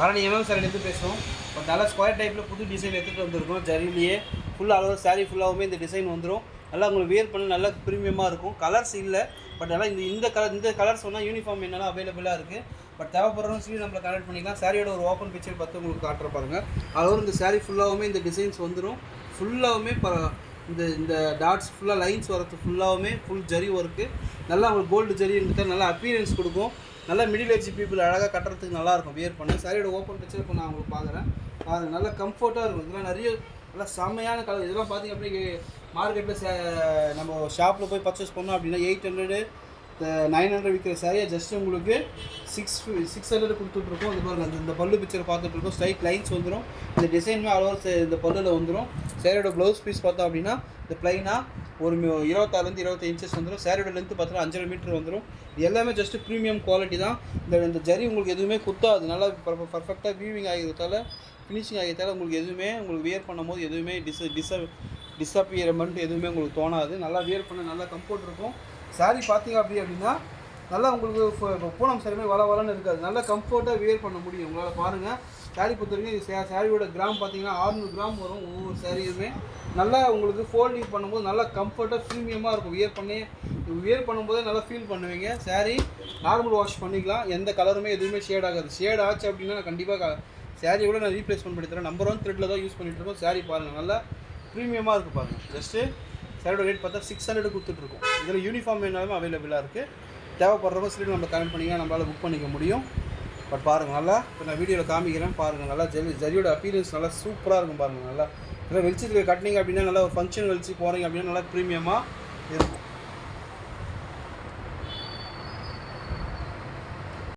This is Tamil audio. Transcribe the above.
ஆரணி எம்எம் சாரிலேருந்து பேசுகிறோம். பட் நல்லா ஸ்கொயர் டைப்பில் புது டிசைன் எடுத்துகிட்டு வந்திருக்கோம். ஜரிலேயே ஃபுல்லாக அளவு சாரீ ஃபுல்லாகவுமே இந்த டிசைன் வந்துடும். நல்லா உங்களுக்கு வியர் பண்ண நல்லா ப்ரீமியமாக இருக்கும். கலர்ஸ் இல்லை, பட் நல்லா இந்த கலர்ஸ் சொன்னால் யூனிஃபார்ம் என்னெல்லாம் அவைலபிளாக இருக்குது. பட் தேவைப்படுறவங்க சொல்லி நம்மளை கனெக்ட் பண்ணிக்கலாம். சாரியோட ஒரு ஓப்பன் பிக்சர் பார்த்து உங்களுக்கு காட்டுற பாருங்க. அதோட இந்த சாரீ ஃபுல்லாகவுமே இந்த டிசைன்ஸ் வந்துடும். ஃபுல்லாகவுமே இந்த டாட்ஸ் ஃபுல்லாக லைன்ஸ் வரது ஃபுல்லாகவுமே ஃபுல் ஜரி ஒர்க்கு. நல்லா உங்களுக்கு கோல்டு ஜரி இருந்துட்டு நல்லா அப்பீரியன்ஸ் கொடுக்கும். நல்லா மிடில் ஏஜ் பீப்புள் அழகாக கட்டுறதுக்கு நல்லாயிருக்கும் வியர் பண்ண. சாரியோட ஓப்பன் பிக்சர் இப்போ நான் உங்களுக்கு பார்க்குறேன். அது நல்லா கம்ஃபர்ட்டாக இருக்கும். இதெல்லாம் நிறைய நல்லா செம்மையான கலர். இதெல்லாம் பார்த்திங்க அப்படி மார்க்கெட்டில் நம்ம ஷாப்பில் போய் பர்ச்சேஸ் பண்ணோம் அப்படின்னா 800 900 விற்கிற சாரியை ஜஸ்ட் உங்களுக்கு 600 கொடுத்துட்ருக்கோம். இது பாருங்கள், இந்த பல்லு பிக்சர் பார்த்துட்ருக்கோம். ஸ்ட்ரைட் லைன்ஸ் வந்துடும். இந்த டிசைனுமே அளவு இந்த பல்லில் வந்துடும். சாரியோட ப்ளவுஸ் பீஸ் பார்த்தோம் அப்படின்னா இந்த ப்ளைனாக ஒரு 26 25 இன்ச்சஸ் வந்துடும். சாரியோட லென்த்து பார்த்தீங்கன்னா 5 மீட்டர் வந்துடும். இது எல்லாமே ஜஸ்ட்டு ப்ரீமியம் குவாலிட்டி தான். இந்த ஜரி உங்களுக்கு எதுவுமே குத்தாது. நல்லா பர்ஃபெக்டாக வீவிங் ஆகிறதால ஃபினிஷிங் ஆகிறதால உங்களுக்கு எதுவுமே உங்களுக்கு வியர் பண்ணும்போது எதுவுமே டிஸப்பியர்மெண்ட் எதுவுமே உங்களுக்கு தோணாது. நல்லா வியர் பண்ண நல்லா கம்ஃபர்ட் இருக்கும். சாரீ பார்த்தீங்க அப்படின்னா நல்லா உங்களுக்கு பூனம் சாரியுமே வளன்னு இருக்காது. நல்லா கம்ஃபர்ட்டாக வியர் பண்ண முடியும் உங்களால். பாருங்கள், சாரீ பொறுத்த வரைக்கும் சாரியோட கிராம் பார்த்தீங்கன்னா 600 கிராம் வரும். ஒவ்வொரு சாரியுமே நல்லா உங்களுக்கு ஃபோல்டிங் பண்ணும்போது நல்லா கம்ஃபர்ட்டாக ப்ரீமியமாக இருக்கும். வியர் பண்ணும்போதே நல்லா ஃபீல் பண்ணுவீங்க. சாரீ நார்மல் வாஷ் பண்ணிக்கலாம். எந்த கலருமே எதுவுமே ஷேட் ஆகாது. ஷேட் ஆச்சு அப்படின்னா நான் கண்டிப்பாக சாரியை கூட நான் ரீப்ளேஸ்மெண்ட் பண்ணி தரேன். நம்பர் 1 த்ரெட்டில் தான் யூஸ் பண்ணிகிட்டு இருக்கோம். சாரீ பாருங்கள், நல்லா ப்ரீமியமாக இருக்குது பாருங்கள். ஜஸ்ட்டு சாரியோட ரேட் பார்த்தா 600 கொடுத்துட்ருக்கோம். இதில் யூனிஃபார்ம் வேணாலும் அவைலபிளாக இருக்குது. தேவைப்படுறவங்க சொல்லி நம்ம கனெக்ட் பண்ணிங்கன்னா நம்மளால் புக் பண்ணிக்க முடியும். பட் பாருங்கள், நல்லா இப்போ நான் வீடியோவில் காமிக்கிறேன் பாருங்கள். நல்லா ஜரியோட அப்பீரியன்ஸ் நல்லா சூப்பராக இருக்கும் பாருங்கள். நல்லா வெளிச்சத்துக்கு கட்டினீங்க அப்படின்னா நல்லா ஒரு ஃபங்க்ஷன் வெளிச்சு போகிறீங்க அப்படின்னா நல்லா ப்ரீமியமாக இருக்கும்.